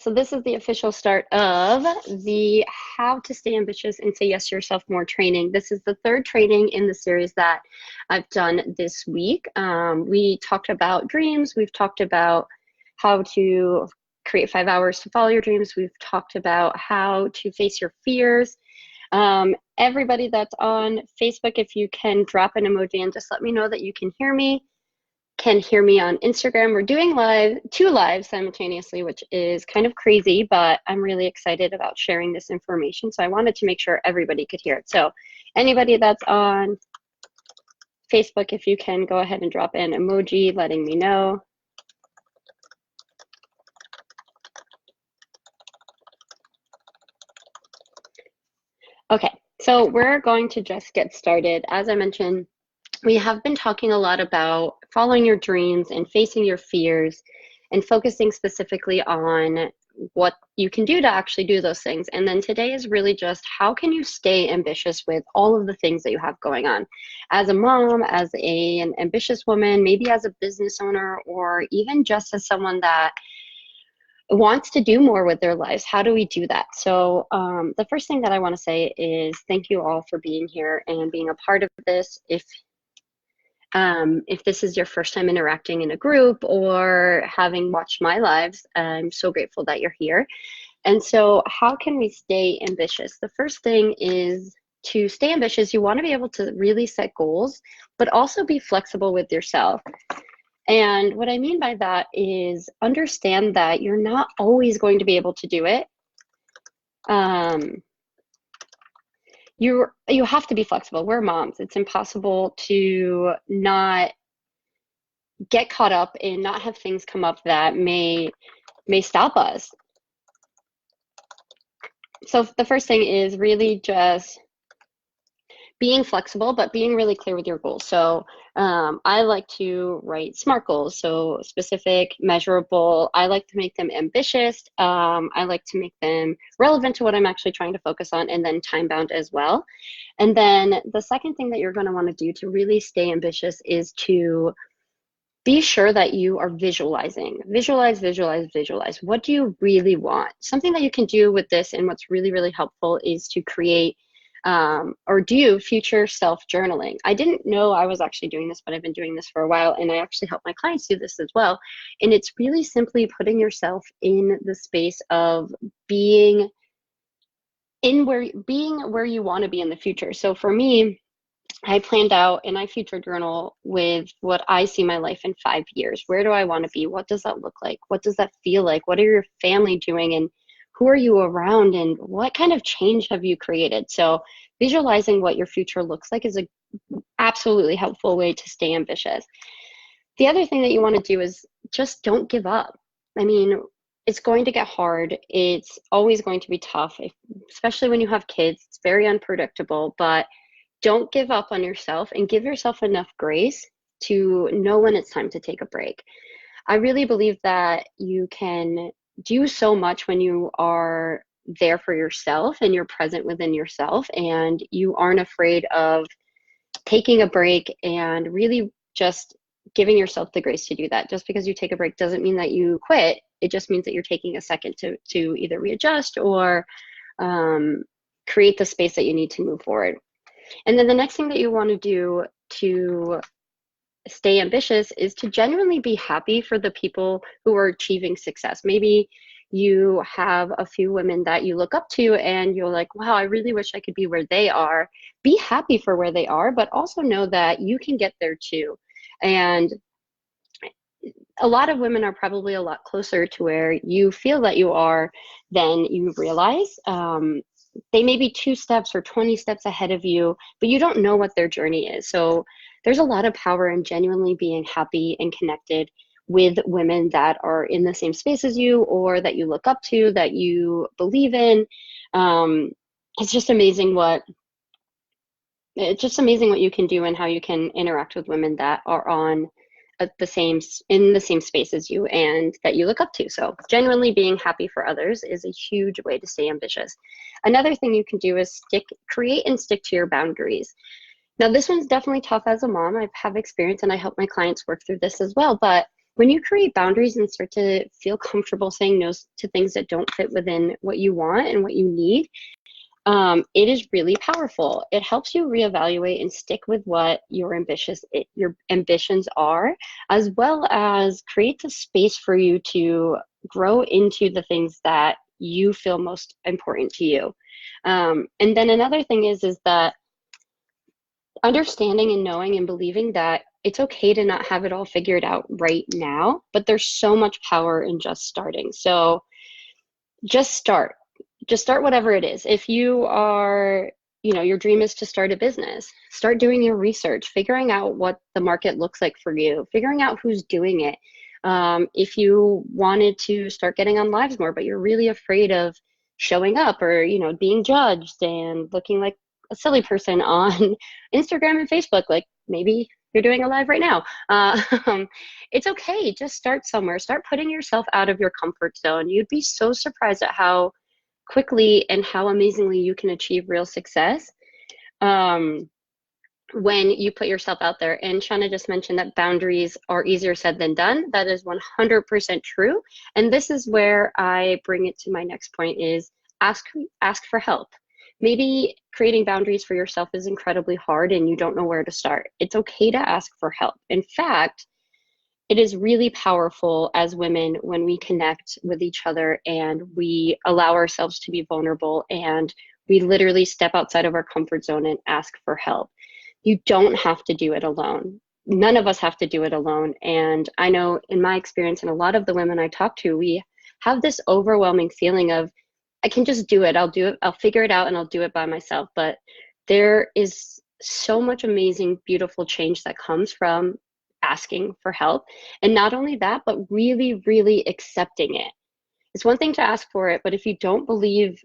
So this is the official start of the How to Stay Ambitious and Say Yes to Yourself More training. This is the third training in the series that I've done this week. We talked about dreams. We've talked about how to create 5 hours to follow your dreams. We've talked about how to face your fears. Everybody that's on Facebook, if you can drop an emoji and just let me know that you can hear me on Instagram. We're doing two lives simultaneously, which is kind of crazy, but I'm really excited about sharing this information. So I wanted to make sure everybody could hear it. So anybody that's on Facebook, if you can go ahead and drop an emoji letting me know. Okay, so we're going to just get started. As I mentioned, we have been talking a lot about following your dreams and facing your fears and focusing specifically on what you can do to actually do those things. And then today is really just how can you stay ambitious with all of the things that you have going on as a mom, as an ambitious woman, maybe as a business owner, or even just as someone that wants to do more with their lives. How do we do that? So the first thing that I want to say is thank you all for being here and being a part of this. If this is your first time interacting in a group or having watched my lives, I'm so grateful that you're here. And so how can we stay ambitious? The first thing is to stay ambitious, you want to be able to really set goals, but also be flexible with yourself. And what I mean by that is understand that you're not always going to be able to do it. You have to be flexible. We're moms. It's impossible to not get caught up and not have things come up that may stop us. So the first thing is really just being flexible, but being really clear with your goals. So I like to write SMART goals, so specific, measurable. I like to make them ambitious. I like to make them relevant to what I'm actually trying to focus on, and then time bound as well. And then the second thing that you're going to want to do to really stay ambitious is to be sure that you are visualizing. Visualize, visualize, visualize. What do you really want? Something that you can do with this and what's really, really helpful is to create or do future self journaling. I didn't know I was actually doing this, but I've been doing this for a while, and I actually help my clients do this as well. And it's really simply putting yourself in the space of being where you want to be in the future. So for me, I planned out and I future journal with what I see my life in 5 years. Where do I want to be? What does that look like? What does that feel like? What are your family doing? And who are you around? And what kind of change have you created? So visualizing what your future looks like is a absolutely helpful way to stay ambitious. The other thing that you want to do is just don't give up. I mean, it's going to get hard. It's always going to be tough, especially when you have kids. It's very unpredictable, but don't give up on yourself and give yourself enough grace to know when it's time to take a break. I really believe that you can do so much when you are there for yourself and you're present within yourself and you aren't afraid of taking a break and really just giving yourself the grace to do that. Just because you take a break doesn't mean that you quit. It just means that you're taking a second to either readjust or create the space that you need to move forward. And then the next thing that you want to do to stay ambitious is to genuinely be happy for the people who are achieving success. Maybe you have a few women that you look up to and you're like, wow, I really wish I could be where they are. Be happy for where they are, but also know that you can get there too. And a lot of women are probably a lot closer to where you feel that you are than you realize. They may be 2 steps or 20 steps ahead of you, but you don't know what their journey is. So there's a lot of power in genuinely being happy and connected with women that are in the same space as you or that you look up to, that you believe in. It's just amazing what you can do and how you can interact with women that are in the same space as you and that you look up to. So genuinely being happy for others is a huge way to stay ambitious. Another thing you can do is create and stick to your boundaries. Now, this one's definitely tough as a mom. I have experience and I help my clients work through this as well. But when you create boundaries and start to feel comfortable saying no to things that don't fit within what you want and what you need, it is really powerful. It helps you reevaluate and stick with what your ambitions are, as well as creates a space for you to grow into the things that you feel most important to you. And then another thing is that understanding and knowing and believing that it's okay to not have it all figured out right now, but there's so much power in just starting. So just start. Just start whatever it is. If you are, your dream is to start a business, start doing your research, figuring out what the market looks like for you, figuring out who's doing it. If you wanted to start getting on lives more, but you're really afraid of showing up or, being judged and looking like a silly person on Instagram and Facebook, like maybe you're doing a live right now. It's okay. Just start somewhere. Start putting yourself out of your comfort zone. You'd be so surprised at how quickly and how amazingly you can achieve real success when you put yourself out there. And Shauna just mentioned that boundaries are easier said than done. That is 100% true. And this is where I bring it to my next point is ask for help. Maybe creating boundaries for yourself is incredibly hard and you don't know where to start. It's okay to ask for help. In fact, it is really powerful as women when we connect with each other and we allow ourselves to be vulnerable and we literally step outside of our comfort zone and ask for help. You don't have to do it alone. None of us have to do it alone. And I know in my experience and a lot of the women I talk to, we have this overwhelming feeling of, I can just do it. I'll do it. I'll figure it out and I'll do it by myself. But there is so much amazing, beautiful change that comes from asking for help. And not only that, but really, really accepting it. It's one thing to ask for it, but if you don't believe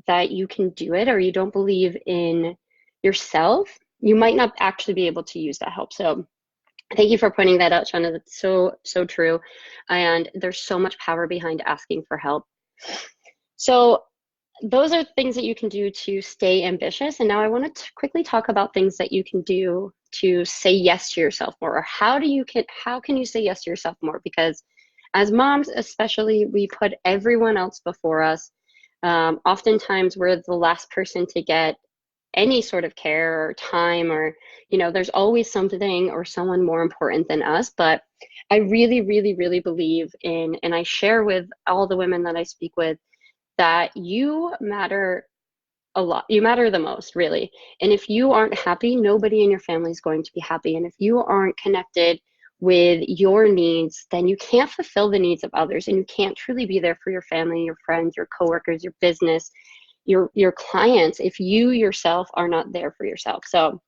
that you can do it or you don't believe in yourself, you might not actually be able to use that help. So thank you for pointing that out, Shauna. That's so, so true. And there's so much power behind asking for help. So those are things that you can do to stay ambitious. And now I want to quickly talk about things that you can do to say yes to yourself more, or how can you say yes to yourself more? Because as moms, especially, we put everyone else before us. Oftentimes we're the last person to get any sort of care or time, or, there's always something or someone more important than us. But I really, really, really believe in, and I share with all the women that I speak with, that you matter a lot. You matter the most, really. And if you aren't happy, nobody in your family is going to be happy. And if you aren't connected with your needs, then you can't fulfill the needs of others, and you can't truly be there for your family, your friends, your coworkers, your business, your clients, if you yourself are not there for yourself. So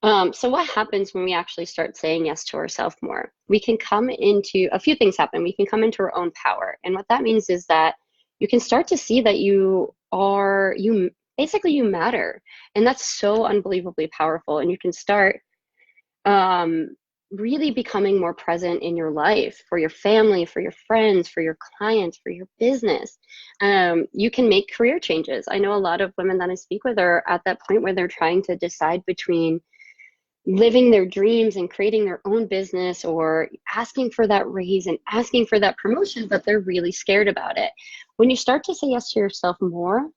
what happens when we actually start saying yes to ourselves more? We can come into, a few things happen. We can come into our own power. And what that means is that you can start to see that you matter. And that's so unbelievably powerful. And you can start really becoming more present in your life, for your family, for your friends, for your clients, for your business. You can make career changes. I know a lot of women that I speak with are at that point where they're trying to decide between living their dreams and creating their own business, or asking for that raise and asking for that promotion, but they're really scared about it. When you start to say yes to yourself more,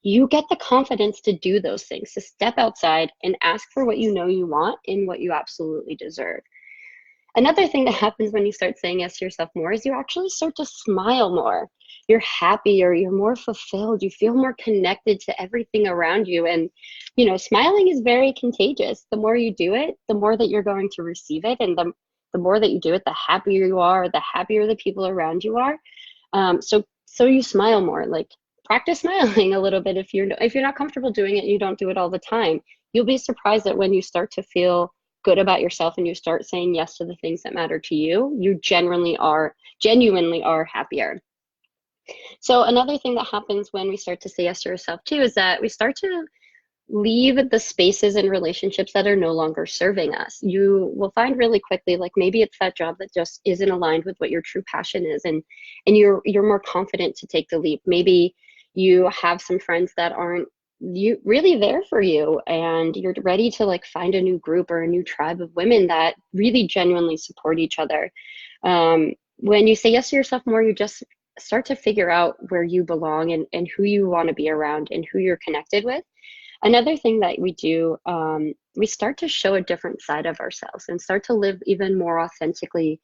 you get the confidence to do those things, to step outside and ask for what you know you want and what you absolutely deserve. Another thing that happens when you start saying yes to yourself more is you actually start to smile more. You're happier, you're more fulfilled, you feel more connected to everything around you. And, smiling is very contagious. The more you do it, the more that you're going to receive it. And the more that you do it, the happier you are, the happier the people around you are. So you smile more. Like, practice smiling a little bit. If you're not comfortable doing it, you don't do it all the time. You'll be surprised that when you start to feel good about yourself and you start saying yes to the things that matter to you, you genuinely are happier. So another thing that happens when we start to say yes to ourselves too is that we start to leave the spaces and relationships that are no longer serving us. You will find really quickly, like, maybe it's that job that just isn't aligned with what your true passion is, and you're more confident to take the leap. Maybe you have some friends that aren't you really there for you, and you're ready to like find a new group or a new tribe of women that really genuinely support each other. When you say yes to yourself more, you just start to figure out where you belong, and who you want to be around and who you're connected with. Another thing that we do, we start to show a different side of ourselves and start to live even more authentically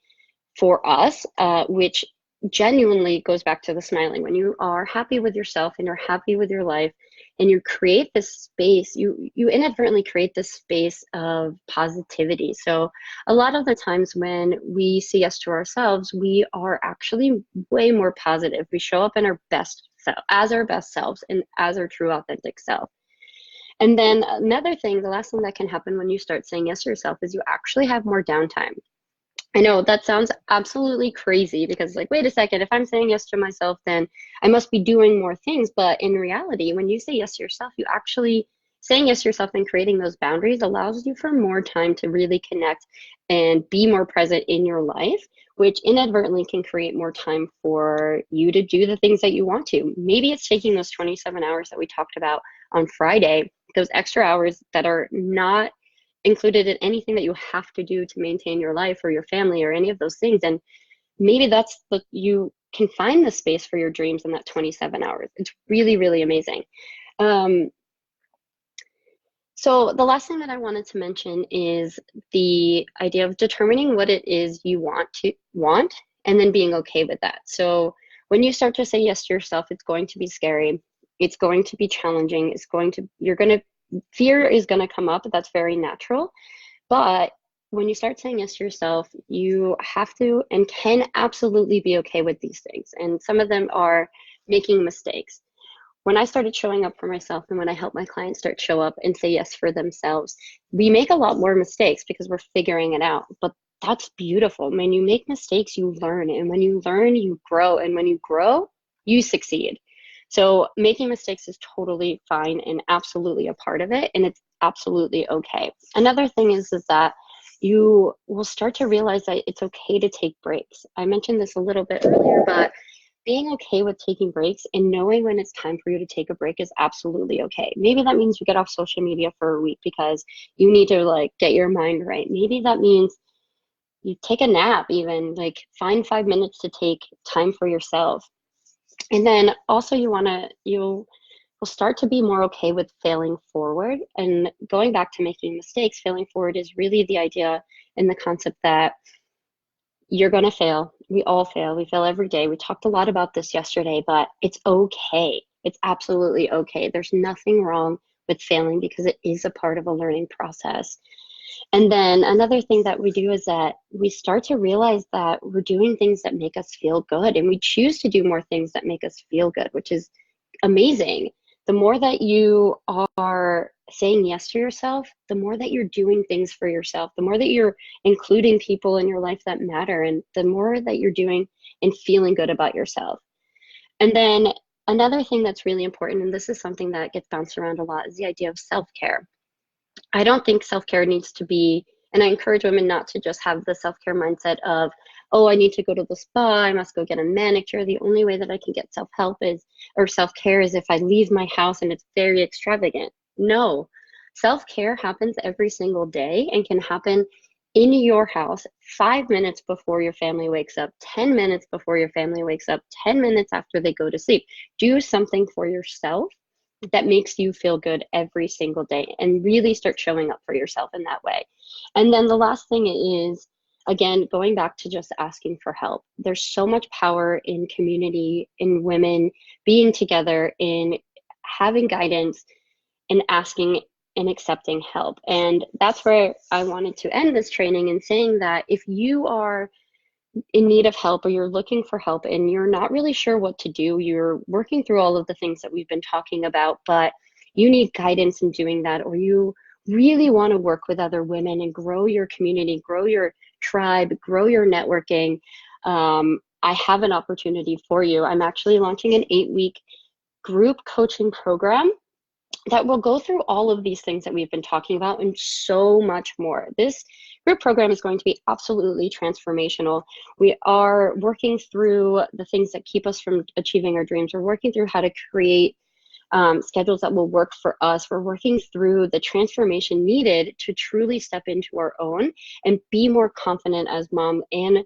for us, which genuinely goes back to the smiling. When you are happy with yourself and you're happy with your life, and you create this space, you inadvertently create this space of positivity. So a lot of the times when we say yes to ourselves, we are actually way more positive. We show up in our best self, as our best selves, and as our true authentic self. And then another thing, the last thing that can happen when you start saying yes to yourself is you actually have more downtime. I know that sounds absolutely crazy, because like, wait a second, if I'm saying yes to myself, then I must be doing more things. But in reality, when you say yes to yourself, you actually saying yes to yourself and creating those boundaries allows you for more time to really connect and be more present in your life, which inadvertently can create more time for you to do the things that you want to. Maybe it's taking those 27 hours that we talked about on Friday, those extra hours that are not included in anything that you have to do to maintain your life or your family or any of those things. And maybe that's the, you can find the space for your dreams in that 27 hours. It's really, really amazing. So the last thing that I wanted to mention is the idea of determining what it is you want and then being okay with that. So when you start to say yes to yourself, it's going to be scary. It's going to be challenging. Fear is going to come up. That's very natural. But when you start saying yes to yourself, you have to and can absolutely be okay with these things. And some of them are making mistakes. When I started showing up for myself, and when I help my clients start show up and say yes for themselves, we make a lot more mistakes because we're figuring it out. But that's beautiful. When you make mistakes, you learn. And when you learn, you grow. And when you grow, you succeed. So making mistakes is totally fine and absolutely a part of it, and it's absolutely okay. Another thing is that you will start to realize that it's okay to take breaks. I mentioned this a little bit earlier, but being okay with taking breaks and knowing when it's time for you to take a break is absolutely okay. Maybe that means you get off social media for a week because you need to like get your mind right. Maybe that means you take a nap, even like find 5 minutes to take time for yourself. And then also you'll start to be more okay with failing forward. And going back to making mistakes, failing forward is really the idea and the concept that you're going to fail. We all fail. We fail every day. We talked a lot about this yesterday, but it's okay. It's absolutely okay. There's nothing wrong with failing because it is a part of a learning process. And then another thing that we do is that we start to realize that we're doing things that make us feel good, and we choose to do more things that make us feel good, which is amazing. The more that you are saying yes to yourself, the more that you're doing things for yourself, the more that you're including people in your life that matter, and the more that you're doing and feeling good about yourself. And then another thing that's really important, and this is something that gets bounced around a lot, is the idea of self-care. I don't think self-care needs to be, and I encourage women not to just have the self-care mindset of, oh, I need to go to the spa, I must go get a manicure. The only way that I can get self-help is, or self-care is if I leave my house and it's very extravagant. No, self-care happens every single day and can happen in your house 5 minutes before your family wakes up, 10 minutes before your family wakes up, 10 minutes after they go to sleep. Do something for yourself that makes you feel good every single day, and really start showing up for yourself in that way. And then the last thing is, again, going back to just asking for help. There's so much power in community, in women being together, in having guidance, and asking and accepting help. And that's where I wanted to end this training, in saying that if you are in need of help, or you're looking for help and you're not really sure what to do, you're working through all of the things that we've been talking about, but you need guidance in doing that, or you really want to work with other women and grow your community, grow your tribe, grow your networking, I have an opportunity for you. I'm actually launching an 8-week group coaching program that will go through all of these things that we've been talking about and so much more. This group program is going to be absolutely transformational. We are working through the things that keep us from achieving our dreams. We're working through how to create schedules that will work for us. We're working through the transformation needed to truly step into our own and be more confident as mom and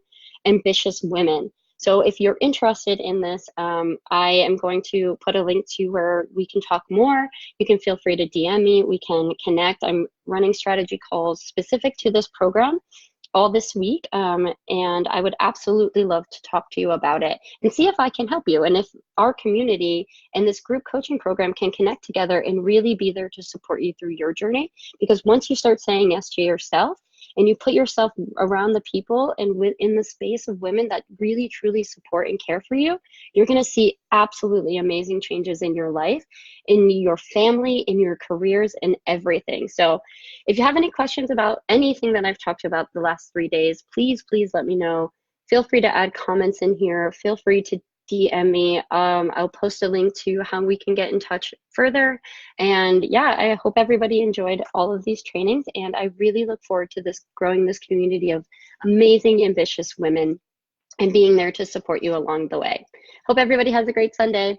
ambitious women. So if you're interested in this, I am going to put a link to where we can talk more. You can feel free to DM me. We can connect. I'm running strategy calls specific to this program all this week, and I would absolutely love to talk to you about it and see if I can help you, and if our community and this group coaching program can connect together and really be there to support you through your journey. Because once you start saying yes to yourself and you put yourself around the people and within the space of women that really truly support and care for you, you're going to see absolutely amazing changes in your life, in your family, in your careers, and everything. So if you have any questions about anything that I've talked about the last 3 days, please let me know. Feel free to add comments in here. Feel free to DM me. I'll post a link to how we can get in touch further. And yeah, I hope everybody enjoyed all of these trainings, and I really look forward to this growing this community of amazing, ambitious women and being there to support you along the way. Hope everybody has a great Sunday.